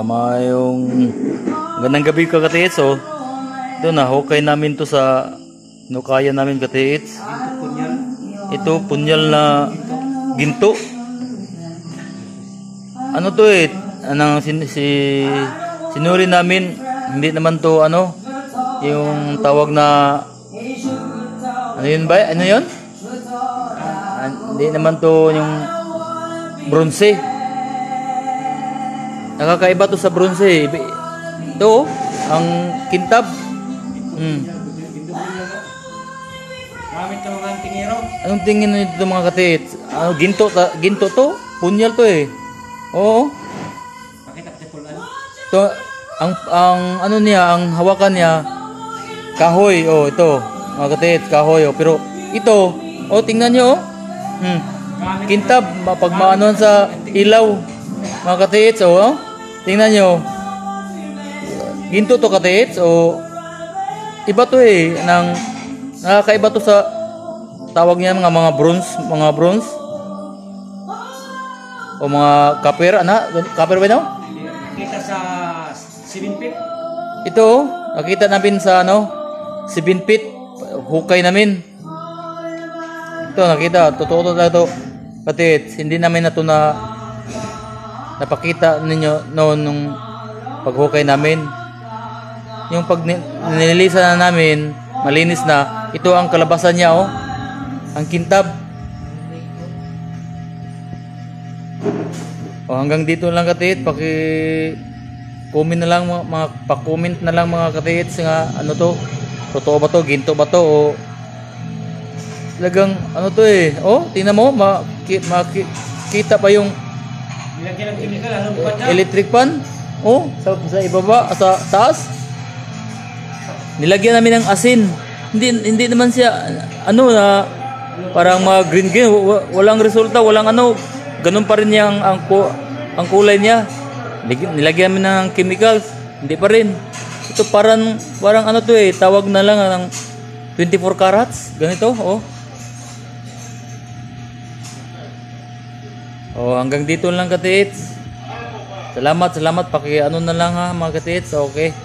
Mayong gandang gabi ka katiits. So ito na, hukay namin to sa nukaya namin katiits. Ito punyal na ginto. Ano to anong sinuri namin, hindi naman to yung tawag na ano yun ba? Ano yun? Hindi naman to yung bronze. Nakakaiba to sa bronze. Ito ang kintab. Gamit ng mga tingero. Anong tingin nito mga katiits? Ginto to? Punyal to Oo. Pakita sa pulan. To ang ano niya, ang hawakan niya kahoy. Ito mga katiits, kahoy. Pero ito, tingnan niyo kintab pag maanohan sa ilaw mga katiits. Tingnan niyo. Ginto to katiits. Iba to nakakaiba to sa tawag niya mga bronze, o mga copper. Copper ba Kita sa 7 feet. Ito, nakita namin sa 7 feet hukay namin. Ito nakita, totoo talaga to katiits. Hindi namin na to napakita ninyo noon nung paghukay namin. Yung pag nililisan na namin, malinis na, ito ang kalabasan niya ang kintab. Hanggang dito lang katiits. Comment na lang pa-comment na lang mga katiits nga ano to, totoo ba to, ginto ba to, o talagang ano to tingnan mo, makita pa yung Nilagyan ng chemical, anong pa na? electric fan sa ibaba, sa taas. Nilagyan namin ng asin. Hindi naman siya na parang mga green, walang resulta, walang ganun pa rin niya ang kulay niya. Nilagyan namin ng chemicals, hindi pa rin. Ito parang tawag na lang ng 24 carats, ganito. Hanggang dito lang katiits. Salamat, na lang mga katiits. Okay.